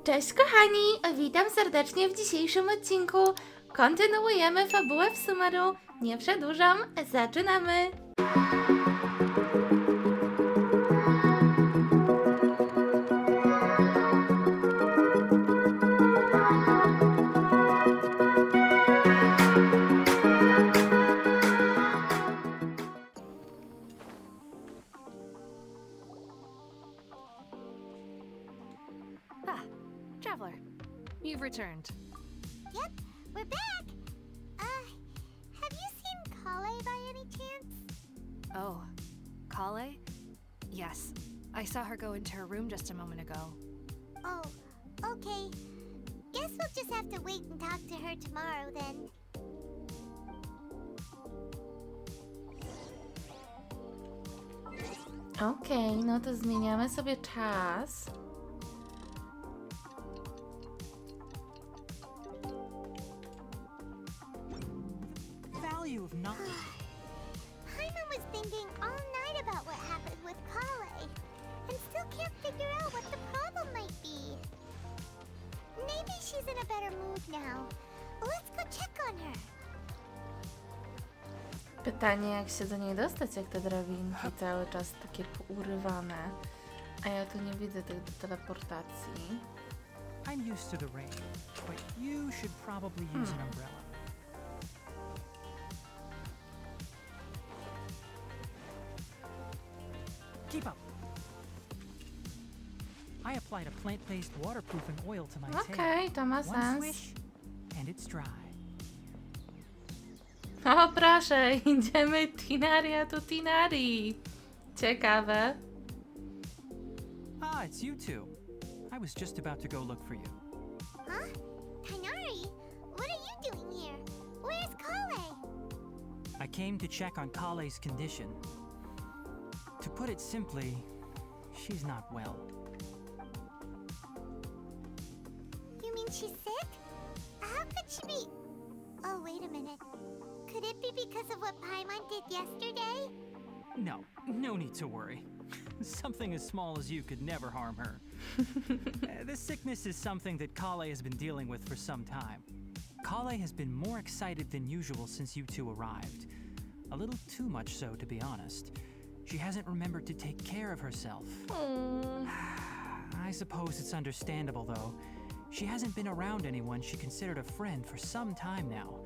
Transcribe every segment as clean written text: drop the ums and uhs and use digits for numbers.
Cześć kochani, witam serdecznie w dzisiejszym odcinku. Kontynuujemy fabułę w Sumeru. Nie przedłużam, zaczynamy! Traveler, you've returned. Yep, we're back! Have you seen Collei by any chance? Oh, Collei? Yes, I saw her go into her room just a moment ago. Oh, okay. Guess we'll just have to wait and talk to her tomorrow then. Okej, no to zmieniamy sobie czas. Value of not. Paimon was thinking all night about what happened with Collei, and still can't figure out what the problem might be. Maybe she's in a better mood now. Let's go check on her. Pytanie, jak się do niej dostać, jak te drabinki cały czas takie pourywane. A ja tu nie widzę tych do teleportacji. I'm used to the rain, but you should probably use an umbrella. Keep up. I applied a plant-based waterproofing oil to my tail. Okej, to ma One sens. swish, and it's dry. O proszę, idziemy Tinaria to Tinari. Ciekawe. Ah, it's you two. I was just about to go look for you. Huh? Tainari? What are you doing here? Where's Collei? I came to check on Collei's condition. To put it simply, she's not well. You mean she's sick? How could she be? Oh, wait a minute. Could it be because of what Paimon did yesterday? No need to worry. Something as small as you could never harm her. This sickness is something that Collei has been dealing with for some time. Collei has been more excited than usual since you two arrived. A little too much so, to be honest. She hasn't remembered to take care of herself. I suppose it's understandable, though. She hasn't been around anyone she considered a friend for some time now.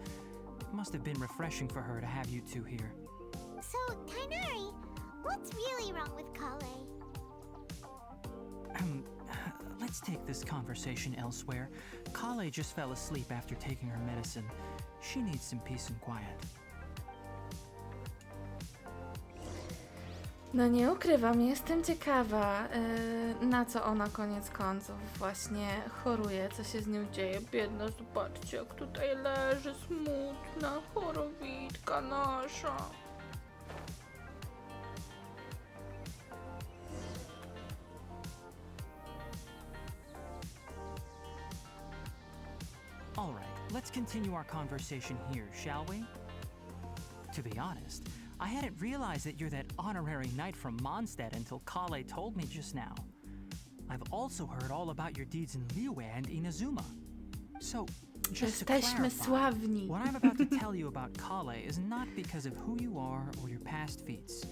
It must have been refreshing for her to have you two here. So, Tainari, what's really wrong with Collei? Let's take this conversation elsewhere. Collei just fell asleep after taking her medicine. She needs some peace and quiet. No nie ukrywam, jestem ciekawa, na co ona koniec końców właśnie choruje, co się z nią dzieje. Biedna, zobaczcie, jak tutaj leży, smutna, chorowitka nasza. All right, let's continue our conversation here, shall we? To be honest, I hadn't realized that you're that honorary knight from Mondstadt until Collei told me just now. I've also heard all about your deeds in Liyue and Inazuma. So, just to Jesteśmy clarify, sławni. what I'm about to tell you about Collei is not because of who you are or your past feats.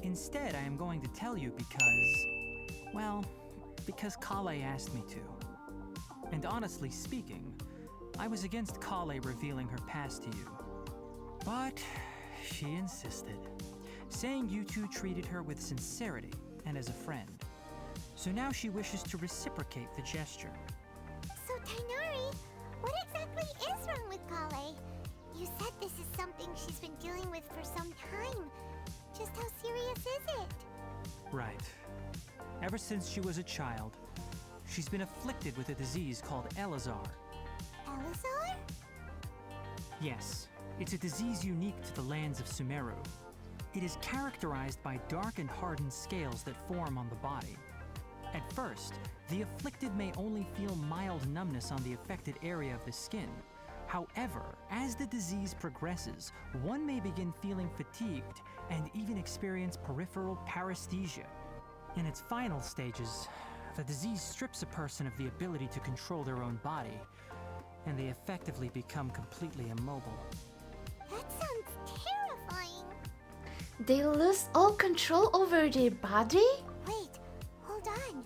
Instead, I am going to tell you because Collei asked me to. And honestly speaking, I was against Collei revealing her past to you. But she insisted, saying you two treated her with sincerity and as a friend. So now she wishes to reciprocate the gesture. So, Tainari, what exactly is wrong with Collei? You said this is something she's been dealing with for some time. Just how serious is it? Right. Ever since she was a child, she's been afflicted with a disease called Elazar. Elazar? Yes, it's a disease unique to the lands of Sumeru. It is characterized by dark and hardened scales that form on the body. At first, the afflicted may only feel mild numbness on the affected area of the skin. However, as the disease progresses, one may begin feeling fatigued and even experience peripheral paresthesia. In its final stages, The disease strips a person of the ability to control their own body, and they effectively become completely immobile. That sounds terrifying. They lose all control over their body? Wait, hold on.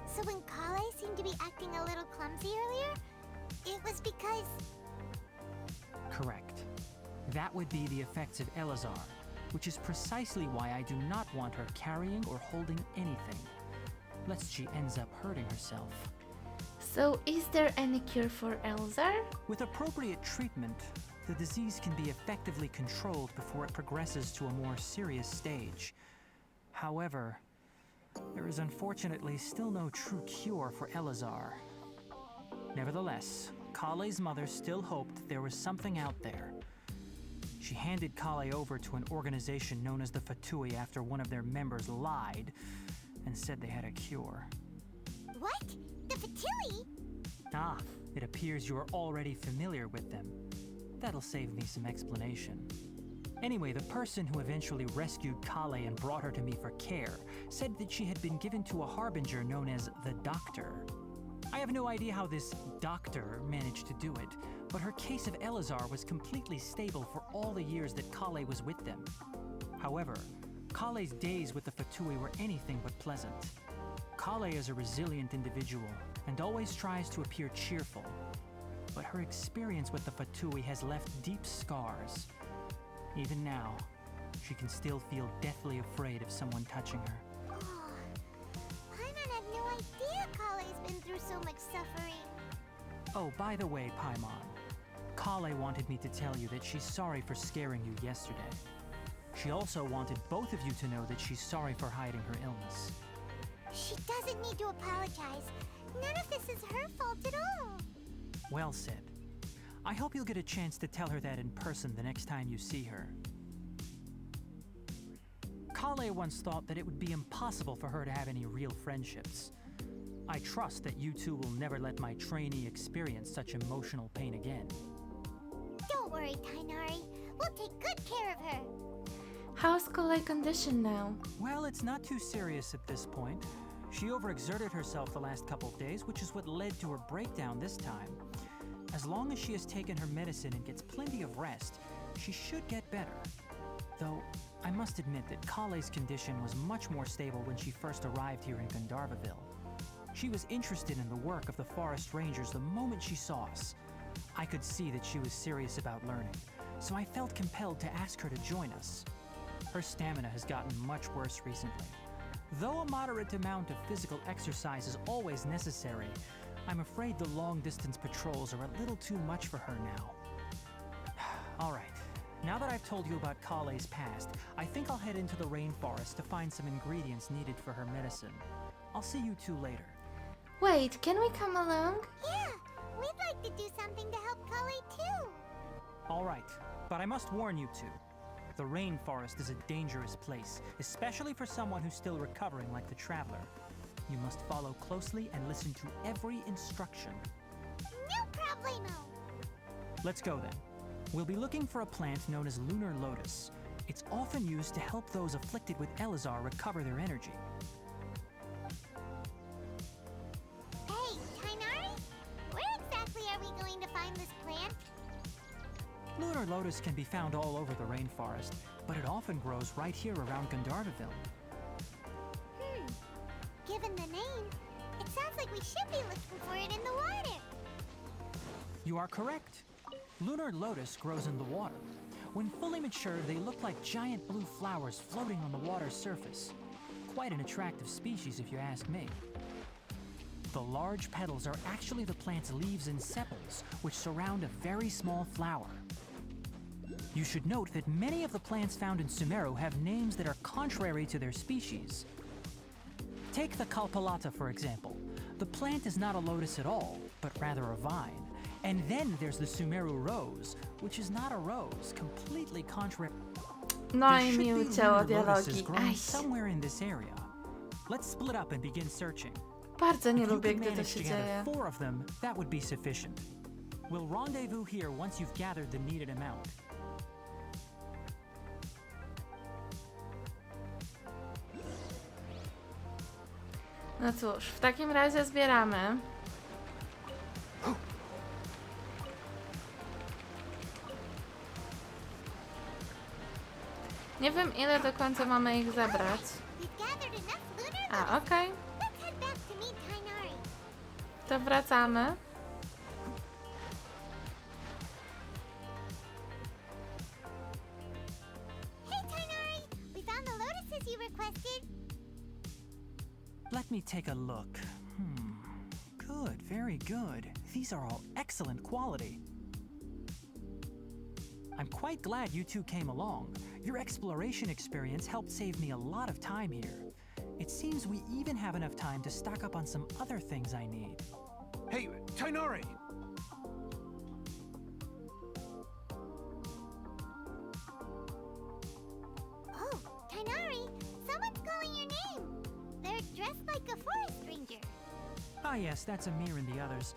So when Collei seemed to be acting a little clumsy earlier, it was because... Correct. That would be the effects of Elazar, which is precisely why I do not want her carrying or holding anything, lest she ends up hurting herself. So is there any cure for Elzar? With appropriate treatment, the disease can be effectively controlled before it progresses to a more serious stage. However, there is unfortunately still no true cure for Elazar. Nevertheless, Collei's mother still hoped there was something out there. She handed Collei over to an organization known as the Fatui after one of their members lied and said they had a cure. What? The Fatui? Ah, it appears you are already familiar with them. That'll save me some explanation. Anyway, the person who eventually rescued Collei and brought her to me for care said that she had been given to a harbinger known as the Doctor. I have no idea how this doctor managed to do it, but her case of Elazar was completely stable for all the years that Collei was with them. However, Collei's days with the Fatui were anything but pleasant. Collei is a resilient individual and always tries to appear cheerful, but her experience with the Fatui has left deep scars. Even now, she can still feel deathly afraid of someone touching her. Oh, Paimon had no idea Collei's been through so much suffering. Oh, by the way, Paimon, Collei wanted me to tell you that she's sorry for scaring you yesterday. She also wanted both of you to know that she's sorry for hiding her illness. She doesn't need to apologize. None of this is her fault at all. Well said. I hope you'll get a chance to tell her that in person the next time you see her. Collei once thought that it would be impossible for her to have any real friendships. I trust that you two will never let my trainee experience such emotional pain again. Don't worry, Tainari. We'll take good care of her. How's Collei condition now? Well, it's not too serious at this point. She overexerted herself the last couple of days, which is what led to her breakdown this time. As long as she has taken her medicine and gets plenty of rest, she should get better. Though, I must admit that Collei's condition was much more stable when she first arrived here in Gandharvaville. She was interested in the work of the forest rangers the moment she saw us. I could see that she was serious about learning, so I felt compelled to ask her to join us. Her stamina has gotten much worse recently. Though a moderate amount of physical exercise is always necessary, I'm afraid the long-distance patrols are a little too much for her now. All right, now that I've told you about Collei's past, I think I'll head into the rainforest to find some ingredients needed for her medicine. I'll see you two later. Wait, can we come along? Yeah, we'd like to do something to help Collei too. All right, but I must warn you two. The rainforest is a dangerous place, especially for someone who's still recovering like the Traveler. You must follow closely and listen to every instruction. No problemo. Let's go then. We'll be looking for a plant known as Lunar Lotus. It's often used to help those afflicted with Elazar recover their energy. Hey, Tainari, where exactly are we going to find this plant? Lunar Lotus can be found all over the rainforest, but it often grows right here around Gandharvaville. Given the name, it sounds like we should be looking for it in the water. You are correct. Lunar Lotus grows in the water. When fully mature, they look like giant blue flowers floating on the water's surface. Quite an attractive species, if you ask me. The large petals are actually the plant's leaves and sepals, which surround a very small flower. You should note that many of the plants found in Sumeru have names that are contrary to their species. Take the Kalpalata, for example. The plant is not a lotus at all, but rather a vine. And then there's the Sumeru rose, which is not a rose, completely contrary. No There i should mi be ucięło lunar lotuses dialogi. growing Aj, somewhere in this area. Let's split up and begin searching. bardzo nie If you lubię, could gdy to manage się to gather dzieje. 4 of them, that would be sufficient. We'll rendezvous here once you've gathered the needed amount. No cóż, w takim razie zbieramy. Nie wiem, ile do końca mamy ich zabrać. We've gathered enough lunar A, okej. Let's head back to meet Tainari. To wracamy. Hey, Tainari! We found the lotuses you requested. Let me take a look. Good, very good. These are all excellent quality. I'm quite glad you two came along. Your exploration experience helped save me a lot of time here. It seems we even have enough time to stock up on some other things I need. Hey, Tainari! Oh, Tainari! Someone's calling your name. They're dressed like a forest ranger. Ah yes, that's Amir and the others.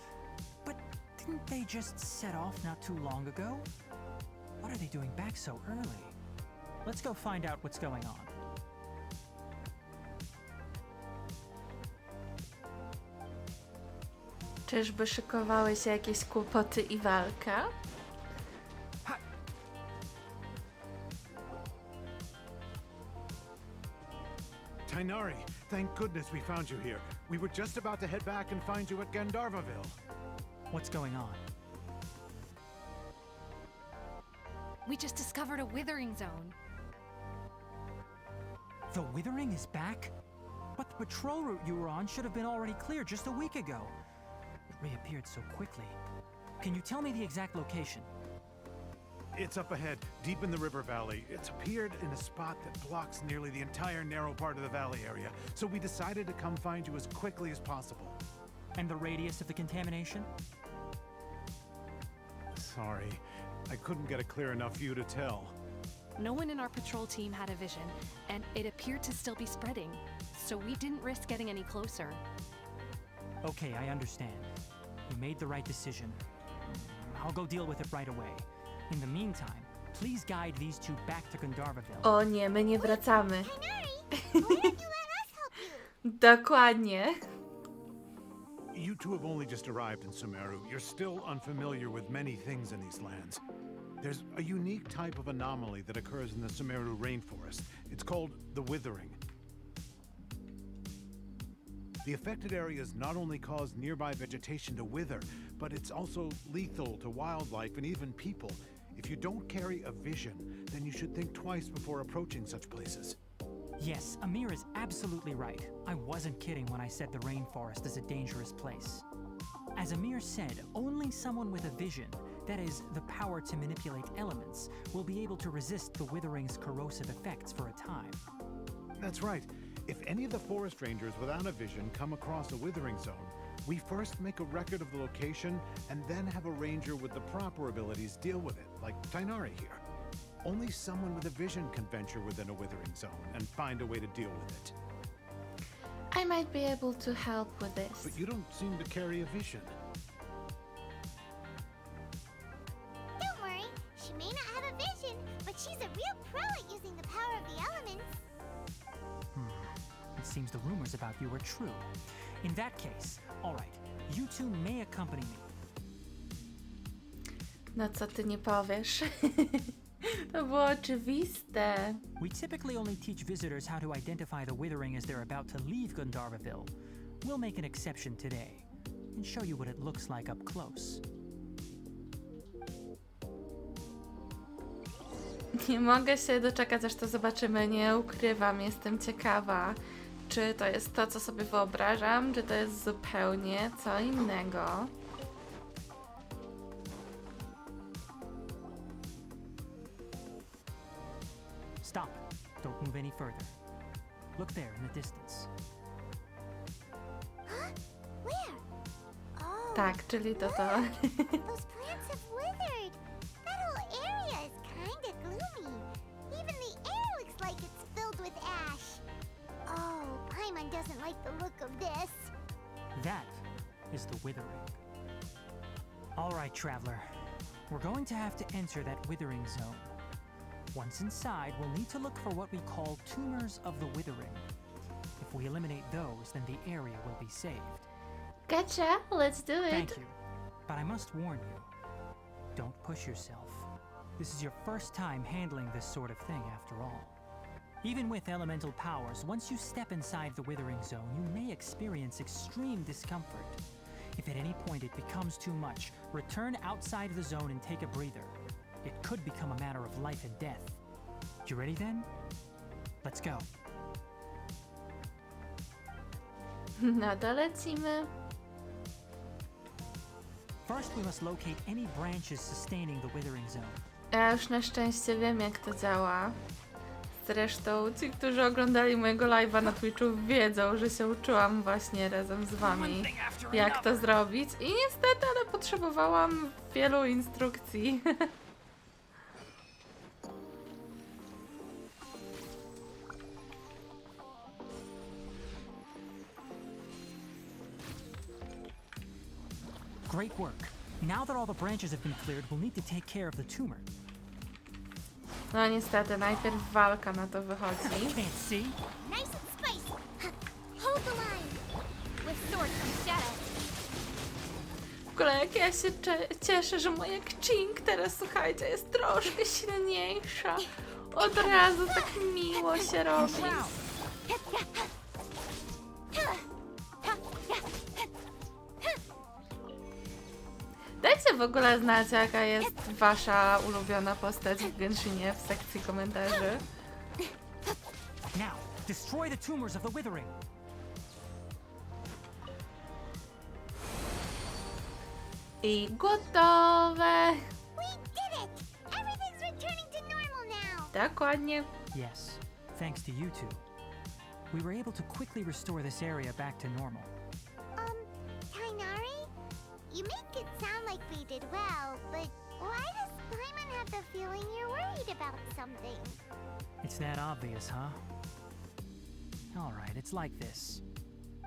But didn't they just set off not too long ago? What are they doing back so early? Let's go find out what's going on. Czyżby szykowały się jakieś kłopoty i walka? Tainari, thank goodness we found you here. We were just about to head back and find you at Gandharvaville. What's going on? We just discovered a withering zone. The Withering is back? But the patrol route you were on should have been already clear just a week ago. It reappeared so quickly. Can you tell me the exact location? It's up ahead, deep in the river valley. It's appeared in a spot that blocks nearly the entire narrow part of the valley area, so we decided to come find you as quickly as possible. And the radius of the contamination? Sorry, I couldn't get a clear enough view to tell. No one in our patrol team had a vision, and it appeared to still be spreading, so we didn't risk getting any closer. Okay, I understand. You made the right decision. I'll go deal with it right away. In the meantime, please guide these two back to Gandharvaville. O nie, my nie wracamy. Tainari, why don't you let us help you? Dokładnie. You two have only just arrived in Sumeru. You're still unfamiliar with many things in these lands. There's a unique type of anomaly that occurs in the Sumeru rainforest. It's called the Withering. The affected areas not only cause nearby vegetation to wither, but it's also lethal to wildlife and even people. If you don't carry a vision, then you should think twice before approaching such places. Yes, Amir is absolutely right. I wasn't kidding when I said the rainforest is a dangerous place. As Amir said, only someone with a vision, that is, the power to manipulate elements, will be able to resist the Withering's corrosive effects for a time. That's right. If any of the forest rangers without a vision come across a withering zone, we first make a record of the location and then have a ranger with the proper abilities deal with it, like Tainari here. Only someone with a vision can venture within a withering zone and find a way to deal with it. I might be able to help with this. But you don't seem to carry a vision. Don't worry, she may not have a vision, but she's a real pro at using the power of the elements. It seems the rumors about you are true. In that case, all right, you two may accompany me. No co ty nie powiesz? To było oczywiste. We typically only teach visitors how to identify the Withering as they're about to leave Gandharvaville. We'll make an exception today and show you what it looks like up close. Nie mogę się doczekać, aż to zobaczymy. Nie ukrywam, jestem ciekawa, czy to jest to, co sobie wyobrażam, czy to jest zupełnie co innego. Stop. Don't move any further. Look there in the distance. Huh? Where? Oh. Tak, czyli to. Those plants have withered. That whole area is kinda gloomy. Even the air looks like it's filled with ash. Oh, Paimon doesn't like the look of this. That is the Withering. All right, traveler. We're going to have to enter that Withering zone. Once inside, we'll need to look for what we call tumors of the Withering. If we eliminate those, then the area will be saved. Gotcha, let's do it. Thank you. But I must warn you, don't push yourself. This is your first time handling this sort of thing after all. Even with elemental powers, once you step inside the Withering Zone, you may experience extreme discomfort. If at any point it becomes too much, return outside the zone and take a breather. It could become a matter of life and death. You ready then? Let's go. No to lecimy. First, we must locate any branches sustaining the Withering Zone. Ja już na szczęście wiem, jak to działa. Zresztą ci, którzy oglądali mojego live'a na Twitchu, wiedzą, że się uczyłam właśnie razem z wami, jak to zrobić. I niestety, ale potrzebowałam wielu instrukcji. Great work. Now that all the branches have been cleared, we'll need to take care of the tumor. No niestety, najpierw walka na to wychodzi. Can't see? Nice and spicy. Hold the line. With sword from shadow. W ogóle jak ja się cieszę, że moja King teraz, słuchajcie, jest troszkę silniejsza. Od razu tak miło się robi. Dajcie w ogóle znać, jaka jest wasza ulubiona postać w Genshinie w sekcji komentarzy. Now, destroy the tumors of the Withering. I gotowe! We did it! Everything's returning to normal now. Dokładnie. Yes, thanks to you two. We were able to quickly restore this area back to normal. Tainari? You make it sound like we did well, but why does Paimon have the feeling you're worried about something? It's that obvious, huh? Alright, it's like this.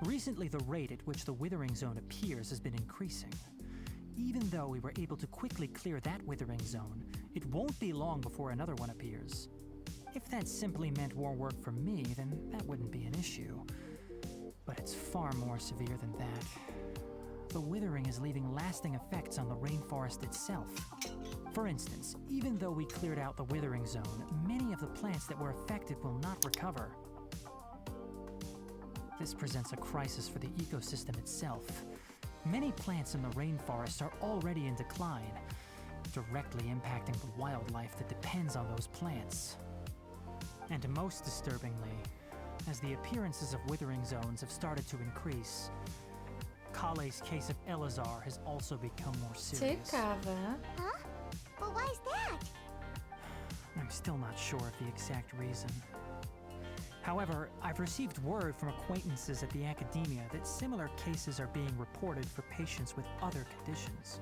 Recently, the rate at which the Withering Zone appears has been increasing. Even though we were able to quickly clear that Withering Zone, it won't be long before another one appears. If that simply meant more work for me, then that wouldn't be an issue. But it's far more severe than that. The Withering is leaving lasting effects on the rainforest itself. For instance, even though we cleared out the Withering Zone, many of the plants that were affected will not recover. This presents a crisis for the ecosystem itself. Many plants in the rainforest are already in decline, directly impacting the wildlife that depends on those plants. And most disturbingly, as the appearances of Withering Zones have started to increase, Collei's case of Elazar has also become more serious. Ciekawe. Huh? But why's that? I'm still not sure of the exact reason. However, I've received word from acquaintances at the academia that similar cases are being reported for patients with other conditions.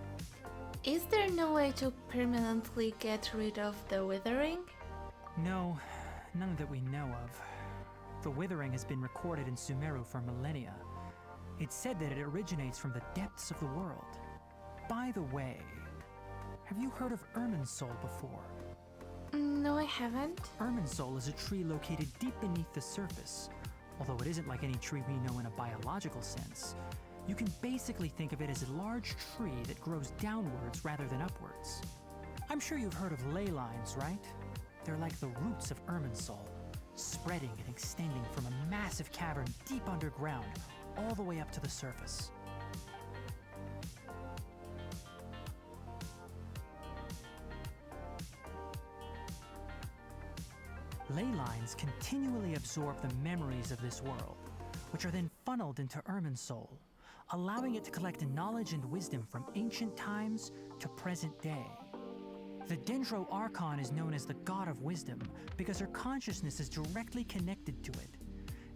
Is there no way to permanently get rid of the Withering? No, none that we know of. The Withering has been recorded in Sumeru for millennia. It's said that it originates from the depths of the world. By the way, have you heard of Irminsul before? No, I haven't. Irminsul is a tree located deep beneath the surface. Although it isn't like any tree we know in a biological sense. You can basically think of it as a large tree that grows downwards rather than upwards. I'm sure you've heard of ley lines, right? They're like the roots of Irminsul, spreading and extending from a massive cavern deep underground, all the way up to the surface. Ley lines continually absorb the memories of this world, which are then funneled into Irminsul, allowing it to collect knowledge and wisdom from ancient times to present day. The Dendro Archon is known as the God of Wisdom because her consciousness is directly connected to it.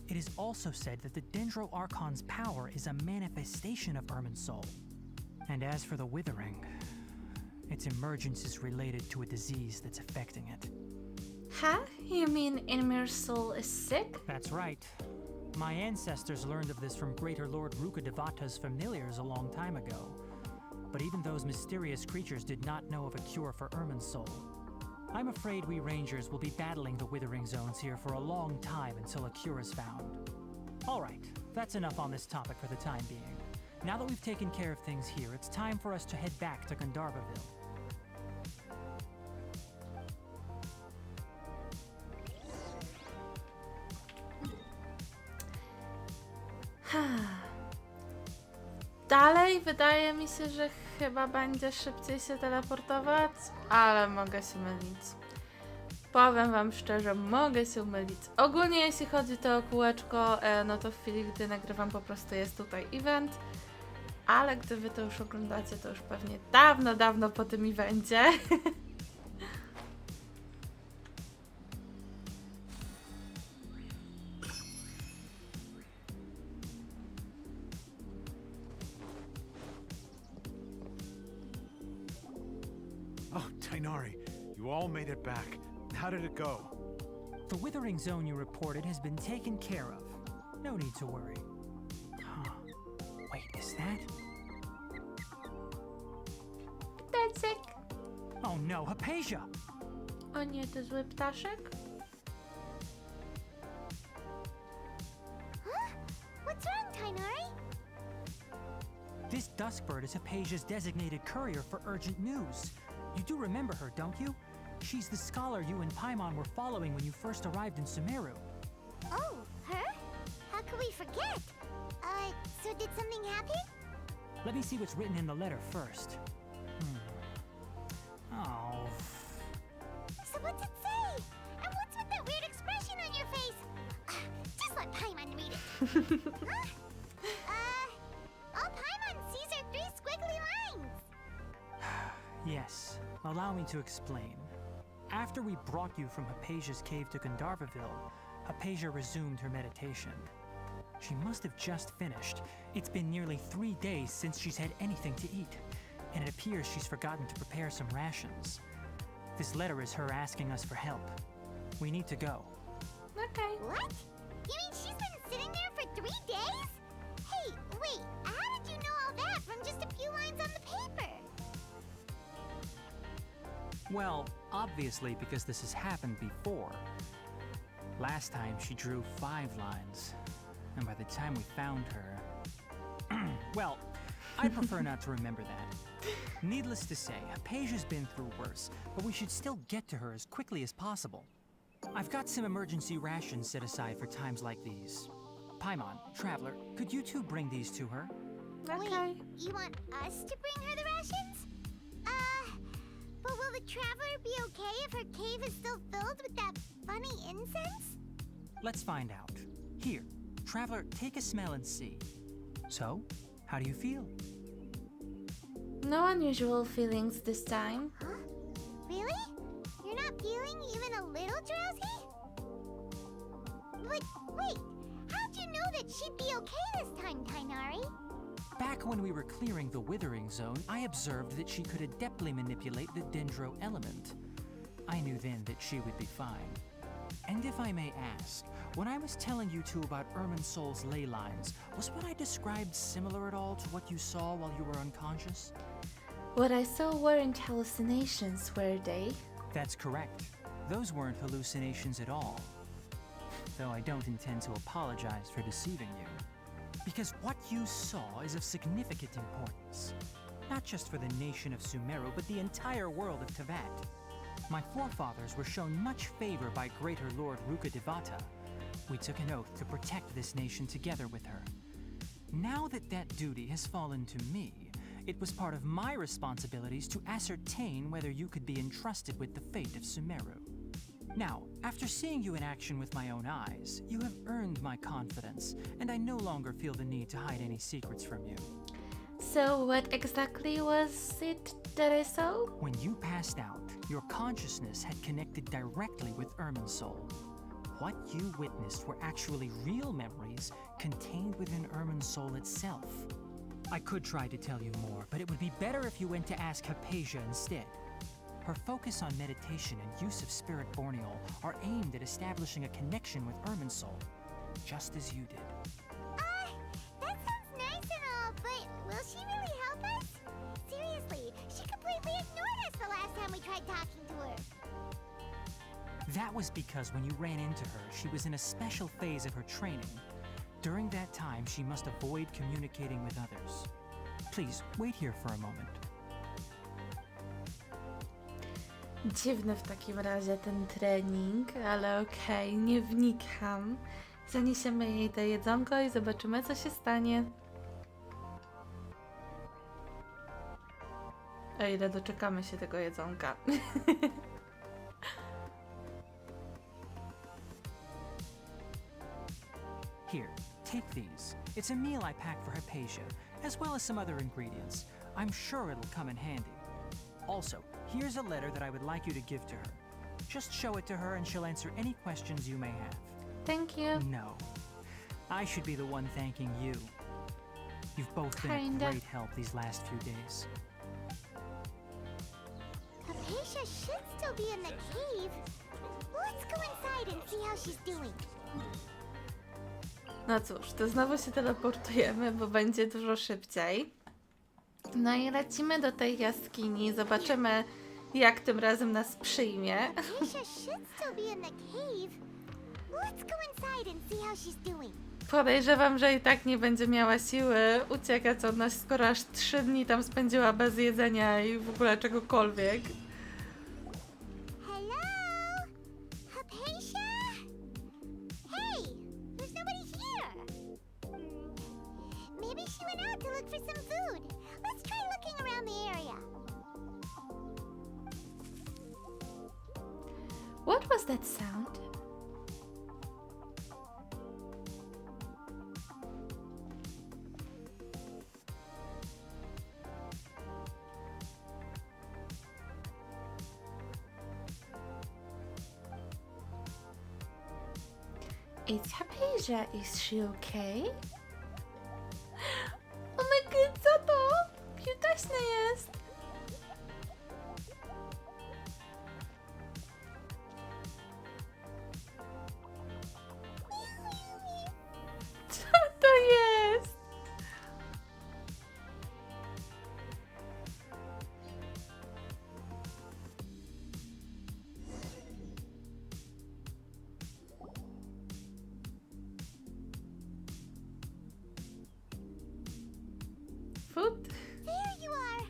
It is also said that the Dendro Archon's power is a manifestation of Irminsul. And as for the Withering, its emergence is related to a disease that's affecting it. Huh? You mean Irminsul is sick? That's right. My ancestors learned of this from Greater Lord Rukkhadevata's familiars a long time ago. But even those mysterious creatures did not know of a cure for Irminsul. I'm afraid we Rangers will be battling the Withering Zones here for a long time until a cure is found. All right, that's enough on this topic for the time being. Now that we've taken care of things here, it's time for us to head back to Gandharvaville. Dalej wydaje mi się, że chyba będzie szybciej się teleportować, ale mogę się mylić. Powiem wam szczerze, mogę się mylić. Ogólnie jeśli chodzi to o kółeczko, no to w chwili, gdy nagrywam, po prostu jest tutaj event. Ale gdy wy to już oglądacie, to już pewnie dawno, dawno po tym evencie. Oh, Tainari, you all made it back. How did it go? The withering zone you reported has been taken care of. No need to worry. Huh. Wait, is that? Ptaszek. Oh no, Hypatia! O nie, to zły ptaszek? Huh? What's wrong, Tainari? This Duskbird is Hypatia's designated courier for urgent news. You do remember her, don't you? She's the scholar you and Paimon were following when you first arrived in Sumeru. Oh, her? How could we forget? So did something happen? Let me see what's written in the letter first. Oh. So what's it say? And what's with that weird expression on your face? Just let Paimon read it. Huh? All Paimon sees are 3 squiggly lines. Yes, allow me to explain. After we brought you from Hypatia's cave to Gandharvaville, Hypatia resumed her meditation. She must have just finished. It's been nearly 3 days since she's had anything to eat, and it appears she's forgotten to prepare some rations. This letter is her asking us for help. We need to go. Okay. What? You mean she's been sitting there for 3 days? Hey, wait, how did you know all that from just a few lines on the paper? Well, obviously because this has happened before. Last time she drew 5 lines, and by the time we found her... well, I prefer not to remember that. Needless to say, Hypatia's been through worse, but we should still get to her as quickly as possible. I've got some emergency rations set aside for times like these. Paimon, Traveler, could you two bring these to her? Okay. Wait, you want us to bring her the rations? But will the Traveler be okay if her cave is still filled with that funny incense? Let's find out. Here, Traveler, take a smell and see. So, how do you feel? No unusual feelings this time. Huh? Really? You're not feeling even a little drowsy? But wait, how'd you know that she'd be okay this time, Tainari? Back when we were clearing the Withering Zone, I observed that she could adeptly manipulate the Dendro element. I knew then that she would be fine. And if I may ask, when I was telling you two about Irminsol's ley lines, was what I described similar at all to what you saw while you were unconscious? What I saw weren't hallucinations, were they? That's correct. Those weren't hallucinations at all. Though I don't intend to apologize for deceiving you. Because what you saw is of significant importance. Not just for the nation of Sumeru, but the entire world of Tevat. My forefathers were shown much favor by Greater Lord Rukkhadevata. We took an oath to protect this nation together with her. Now that that duty has fallen to me, it was part of my responsibilities to ascertain whether you could be entrusted with the fate of Sumeru. Now, after seeing you in action with my own eyes, you have earned my confidence, and I no longer feel the need to hide any secrets from you. So what exactly was it that I saw? When you passed out, your consciousness had connected directly with Irminsul. What you witnessed were actually real memories contained within Irminsul itself. I could try to tell you more, but it would be better if you went to ask Hypatia instead. Her focus on meditation and use of Spirit Borneol are aimed at establishing a connection with Irminsul, just as you did. That sounds nice and all, but will she really help us? Seriously, she completely ignored us the last time we tried talking to her. That was because when you ran into her, she was in a special phase of her training. During that time, she must avoid communicating with others. Please, wait here for a moment. Dziwny w takim razie ten trening, ale okej, nie wnikam. Zaniesiemy jej to jedzonko i zobaczymy, co się stanie. O ile doczekamy się tego jedzonka. Here, take these. It's a meal I packed for Hypatia, as well as some other ingredients. I'm sure it'll come in handy. Also, here's a letter that I would like you to give to her. Just show it to her and she'll answer any questions you may have. Thank you. No. I should be the one thanking you. You've both been Kinda. a great help these last few days. Hypatia should still be in the cave. Let's go inside and see how she's doing. No cóż, to znowu się teleportujemy, bo będzie dużo szybciej. No i lecimy do tej jaskini, zobaczymy, jak tym razem nas przyjmie. Hypatia should still be in the cave. Let's go inside and see how she's doing. Podejrzewam, że i tak nie będzie miała siły uciekać od nas, skoro aż 3 dni tam spędziła bez jedzenia i w ogóle czegokolwiek. Hello? Hypatia? Hey, there's nobody here. Maybe she went out to look for some food. Let's try looking around the area. What was that sound? It's Hypatia. Is she okay? Oh my god, co to? Cutaśne jest. Co to jest? Food? There you are.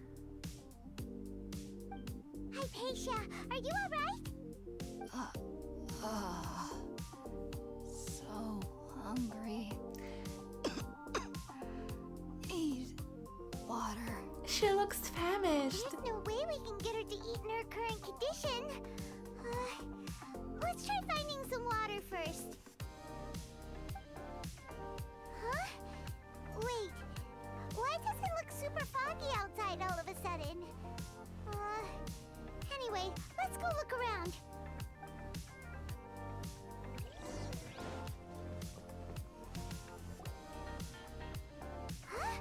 Hypatia, are you alright? So hungry. Need water. She looks famished. There's no way we can get her to eat in her current condition. Let's try finding some water first. Huh? Wait. Why does it look super foggy outside all of a sudden? Anyway, let's go look around. Huh?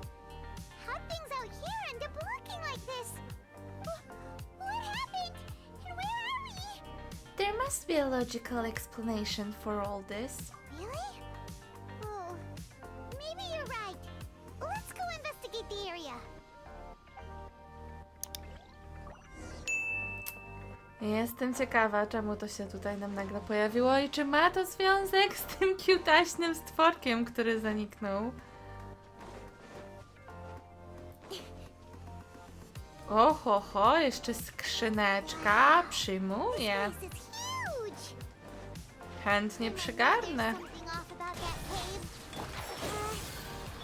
How'd things out here end up looking like this? What happened? And where are we? There must be a logical explanation for all this. Really? Oh, maybe you're right. Let's go investigate the area. Jestem ciekawa, czemu to się tutaj nam nagle pojawiło i czy ma to związek z tym cutaśnym stworkiem, który zaniknął. Oho, jeszcze skrzyneczka. Przyjmuję. This is huge. Chętnie przygarnę. There's something off about that cave.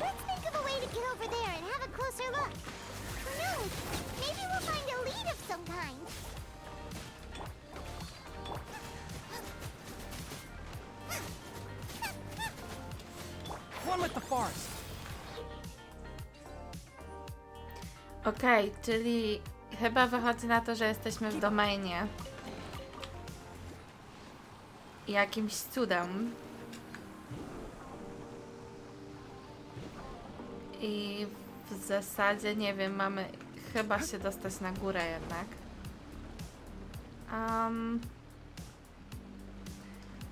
Let's think of a way to get over there and have a closer look. Who knows? Maybe we'll find a lead of some kind. One with the forest. Okej, czyli chyba wychodzi na to, że jesteśmy w domenie. Jakimś cudem. I w zasadzie, nie wiem, mamy chyba się dostać na górę jednak.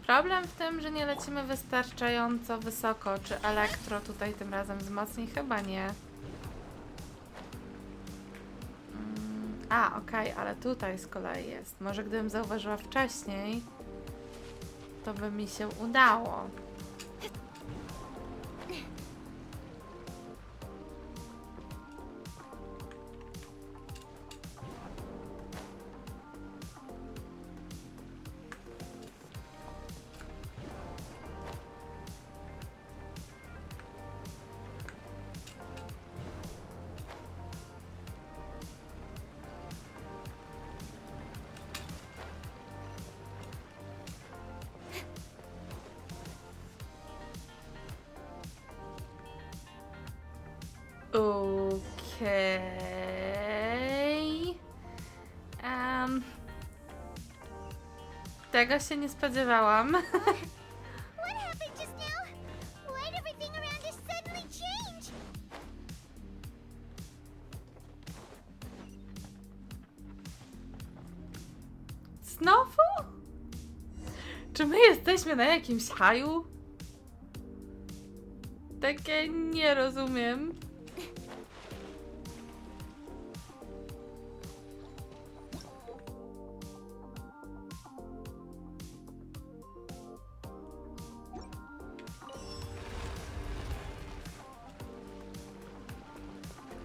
Problem w tym, że nie lecimy wystarczająco wysoko. Czy elektro tutaj tym razem wzmocni? Chyba nie. Okej, ale tutaj z kolei jest. Może gdybym zauważyła wcześniej, to by mi się udało. Okej. Tego się nie spodziewałam. What happened just now? Why'd everything around us suddenly change? Znowu? Czy my jesteśmy na jakimś haju? Takie nie rozumiem.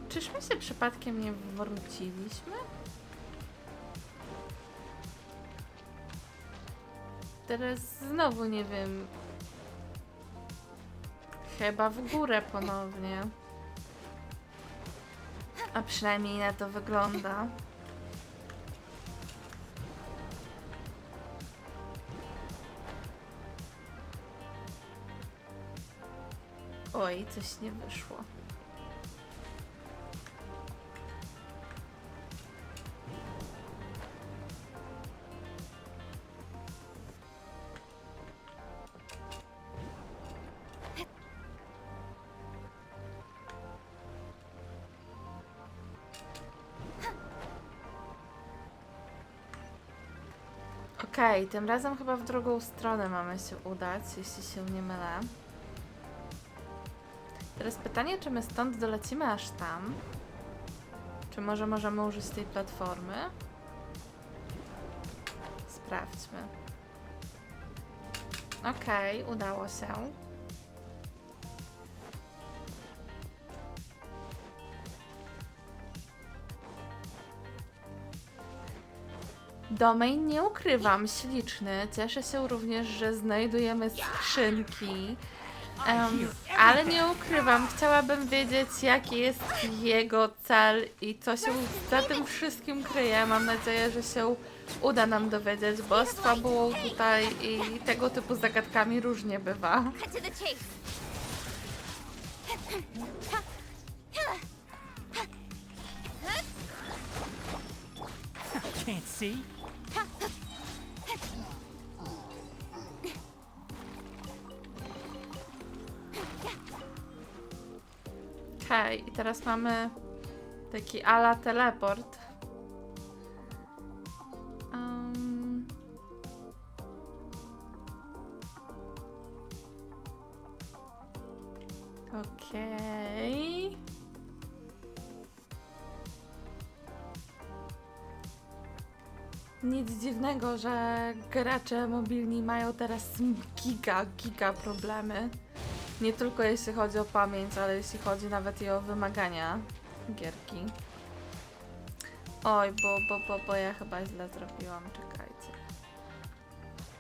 Czyżmy się przypadkiem nie wróciliśmy? Teraz znowu nie wiem. Chyba w górę ponownie. A przynajmniej na to wygląda. Oj, coś nie wyszło. Okej, tym razem chyba w drugą stronę mamy się udać, jeśli się nie mylę. Teraz pytanie, czy my stąd dolecimy aż tam? Czy może możemy użyć tej platformy? Sprawdźmy. Okej, udało się. Domain, nie ukrywam, śliczny. Cieszę się również, że znajdujemy skrzynki. Ale nie ukrywam, chciałabym wiedzieć, jaki jest jego cel i co się za tym wszystkim kryje. Mam nadzieję, że się uda nam dowiedzieć, bo z fabułą tutaj i tego typu zagadkami różnie bywa. Cut to the chase. Can't see. Okej, i teraz mamy taki ala teleport. Okej. Nic dziwnego, że gracze mobilni mają teraz giga problemy. Nie tylko jeśli chodzi o pamięć, ale jeśli chodzi nawet i o wymagania gierki. Oj, bo ja chyba źle zrobiłam, czekajcie.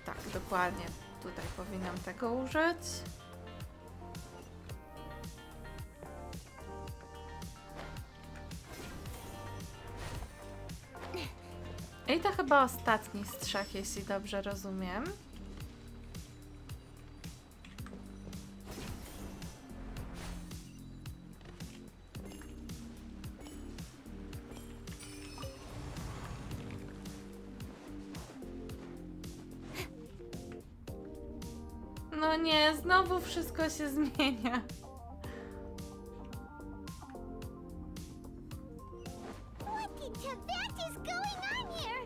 Tak, dokładnie. Tutaj powinnam tego użyć. I to chyba ostatni z trzech, jeśli dobrze rozumiem. No nie, znowu wszystko się zmienia. What the Tibet is going on here?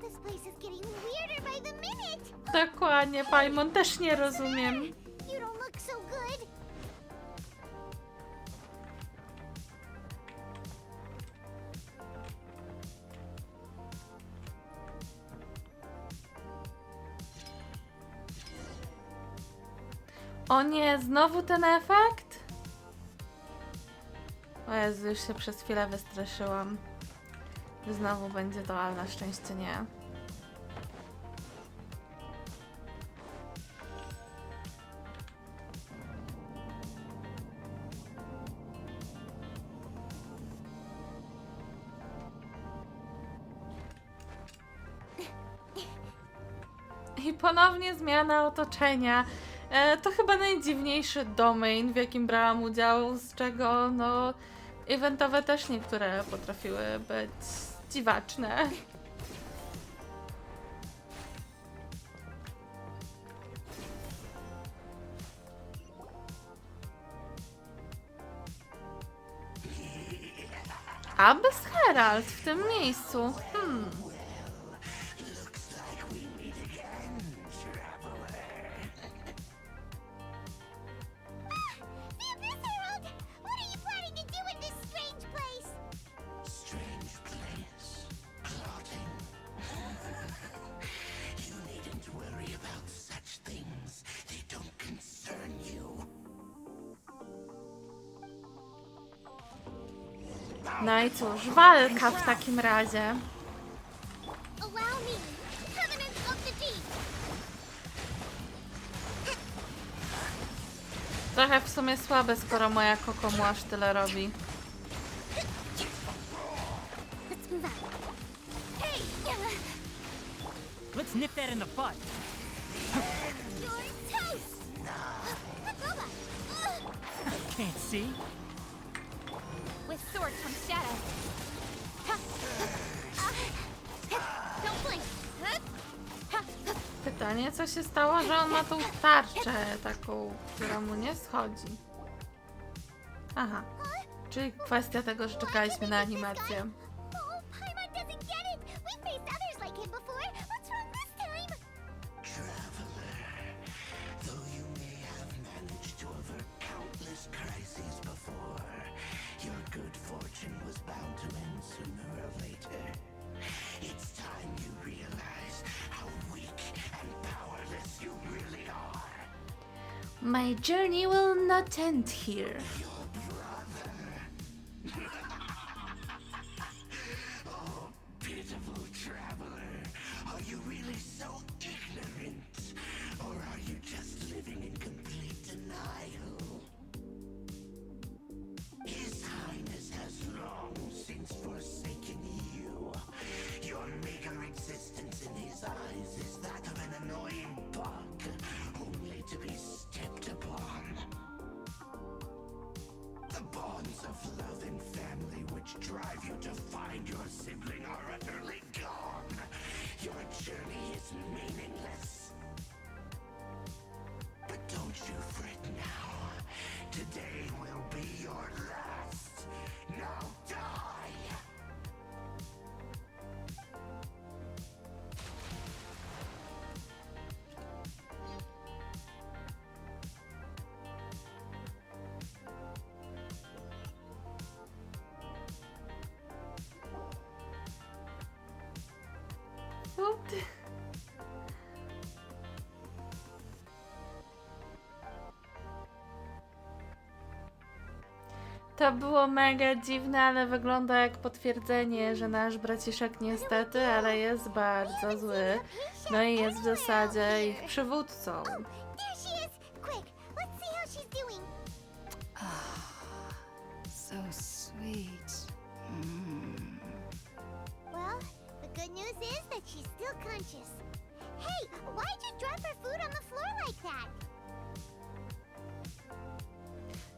This place is getting weirder by the minute. Dokładnie, Paimon, też nie rozumiem. You don't look so good. O nie, znowu ten efekt? O Jezu, już się przez chwilę wystraszyłam. Że znowu będzie to, ale na szczęście nie. I ponownie zmiana otoczenia. To chyba najdziwniejszy domain, w jakim brałam udział, z czego no Eventowe też niektóre potrafiły być dziwaczne. Abyss Herald w tym miejscu. The Abyss Herald! What are you planning to do in this strange place? Strange place. Plotting. You needn't worry about such things. They don't concern you. No i cóż, walka w takim razie. Allow me, Covenant of the Deep! Trochę w sumie słabe, skoro moja Kokomu aż tyle robi. Let's move out. Hey! Let's nip that in the butt. You're toast! Boba! Can't see. With sword from shadow. Don't blink. Pytanie, co się stało, że on ma tą tarczę taką, która mu nie schodzi. Aha, czyli kwestia tego, że czekaliśmy na animację. Oh, Paimon doesn't get it! We've faced others like him before. What's wrong this time? Traveler, though you may have managed to avert countless crises before, your good fortune was bound to end sooner or later. It's time you realize how weak and powerless you really are. My journey will not end here. Your brother. Oh, pitiful traveler. Are you really so ignorant? Or are you just living in complete denial? His Highness has long since forsaken you. Your meager existence in his eyes is that of an annoying bug, only to be stepped upon. The bonds of love and family which drive you to find your sibling are utterly gone. Your journey is meaningless. But don't you fret now. Today will be your last. Now die! Ups. To było mega dziwne, ale wygląda jak potwierdzenie, że nasz braciszek niestety, ale jest bardzo zły. No i jest w zasadzie ich przywódcą. There she is! Quick, let's see how she's doing. So sweet. Well, the good news is that she's still conscious. Hey, why'd you drop her food on the floor like that?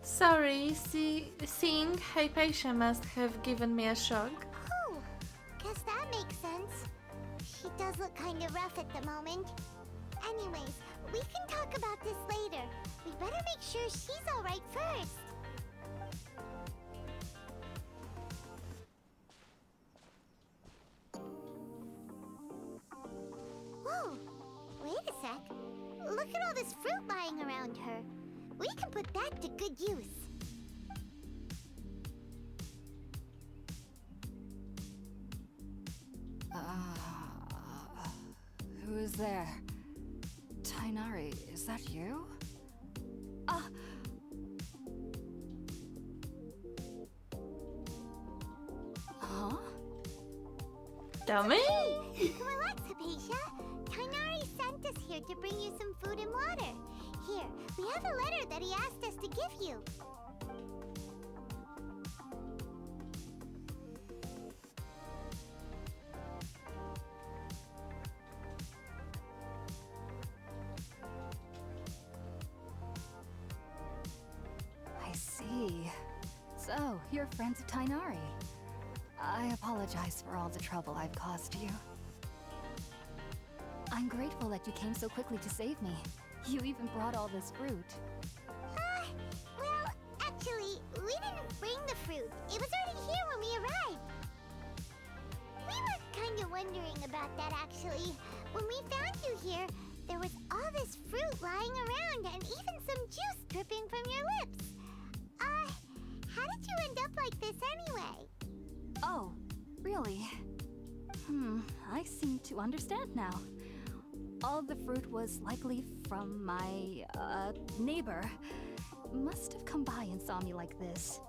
Sorry, seeing Hypatia must have given me a shock. Oh, guess that makes sense. She does look kind of rough at the moment. Anyways, we can talk about this later. We better make sure she's alright first. Whoa, wait a sec. Look at all this fruit lying around her. We can put that to good use. Who is there? Tainari, is that you? Huh? Dummy? Relax, Hypatia. Tainari sent us here to bring you some food and water. Here, we have a letter that he asked us to give you. I see. So, you're friends of Tainari. I apologize for all the trouble I've caused you. I'm grateful that you came so quickly to save me. You even brought all this fruit. Well, actually, we didn't bring the fruit. It was already here when we arrived. We were kind of wondering about that, actually. When we found you here, there was all this fruit lying around and even some juice dripping from your lips. How did you end up like this anyway? Oh, really? I seem to understand now. All the fruit was likely from my, neighbor. Must have come by and saw me like this.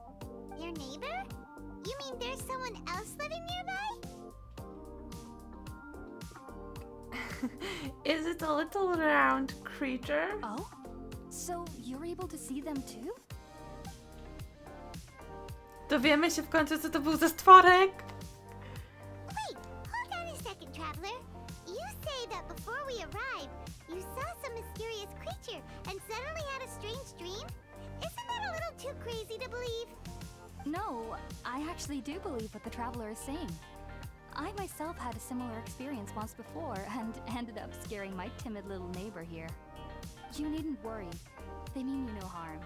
Your neighbor? You mean there's someone else living nearby? Is it a little round creature? Oh? So you're able to see them too? Dowiemy się w końcu, co to był za stworek. Wait, hold on a second, traveler. You say that before we arrived, you saw some mysterious creature and suddenly had a strange dream? Isn't that a little too crazy to believe? No, I actually do believe what the traveler is saying. I myself had a similar experience once before and ended up scaring my timid little neighbor here. You needn't worry. They mean you no harm.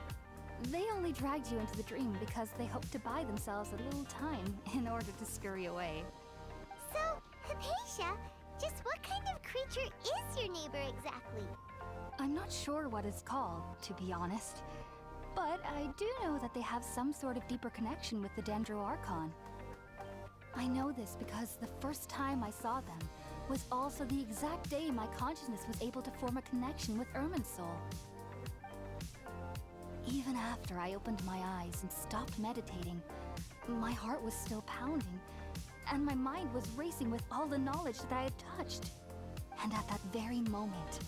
They only dragged you into the dream because they hoped to buy themselves a little time in order to scurry away. So, Hypatia, just what kind of creature is your neighbor exactly? I'm not sure what it's called, to be honest. But I do know that they have some sort of deeper connection with the Dendro Archon. I know this because the first time I saw them was also the exact day my consciousness was able to form a connection with Irminsul. Even after I opened my eyes and stopped meditating, my heart was still pounding, and my mind was racing with all the knowledge that I had touched. And at that very moment,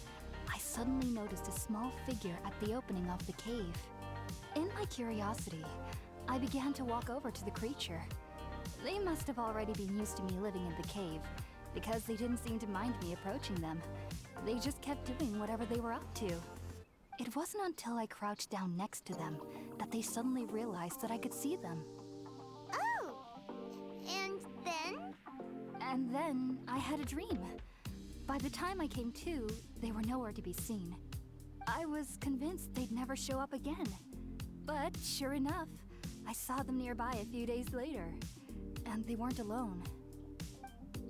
I suddenly noticed a small figure at the opening of the cave. In my curiosity, I began to walk over to the creature. They must have already been used to me living in the cave, because they didn't seem to mind me approaching them. They just kept doing whatever they were up to. It wasn't until I crouched down next to them that they suddenly realized that I could see them. Oh! And then? And then I had a dream. By the time I came to, they were nowhere to be seen. I was convinced they'd never show up again. But sure enough, I saw them nearby a few days later. And they weren't alone.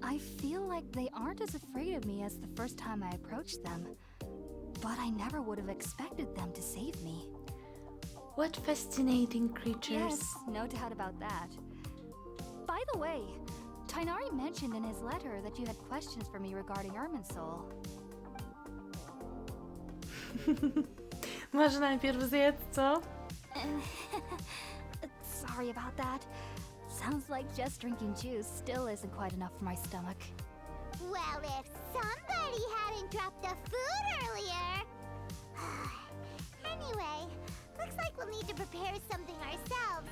I feel like they aren't as afraid of me as the first time I approached them. But I never would have expected them to save me. What fascinating creatures. Yes, no doubt about that. By the way, Tainari mentioned in his letter that you had questions for me regarding Irminsul. Może najpierw zjedz, co? Sorry about that. Sounds like just drinking juice still isn't quite enough for my stomach. Well, if somebody hadn't dropped the food earlier... Anyway, looks like we'll need to prepare something ourselves.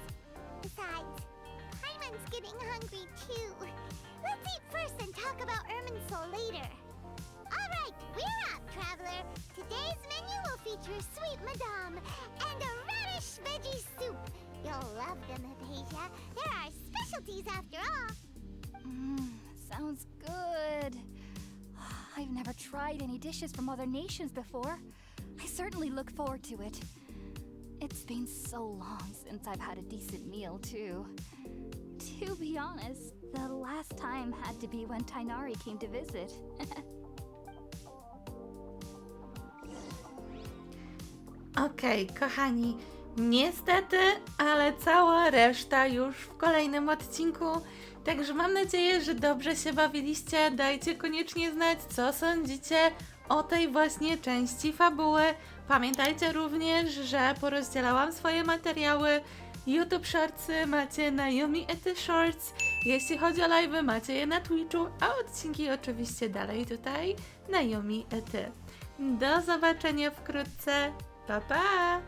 Besides, Paimon's getting hungry too. Let's eat first and talk about Irminsul later. Alright, we're up, traveler. Today's menu will feature sweet madame and a radish veggie soup. You'll love them, Hypatia. They're our specialties after all. Sounds good. I've never tried any dishes from other nations before. I certainly look forward to it. It's been so long since I've had a decent meal, too. To be honest, the last time had to be when Tainari came to visit. Okej, kochani, niestety, ale cała reszta już w kolejnym odcinku. Także mam nadzieję, że dobrze się bawiliście. Dajcie koniecznie znać, co sądzicie o tej właśnie części fabuły. Pamiętajcie również, że porozdzielałam swoje materiały. YouTube Shortsy macie na YumiYT Shorts. Jeśli chodzi o live'y, macie je na Twitchu, a odcinki oczywiście dalej tutaj na YumiYT. Do zobaczenia wkrótce. Pa, pa!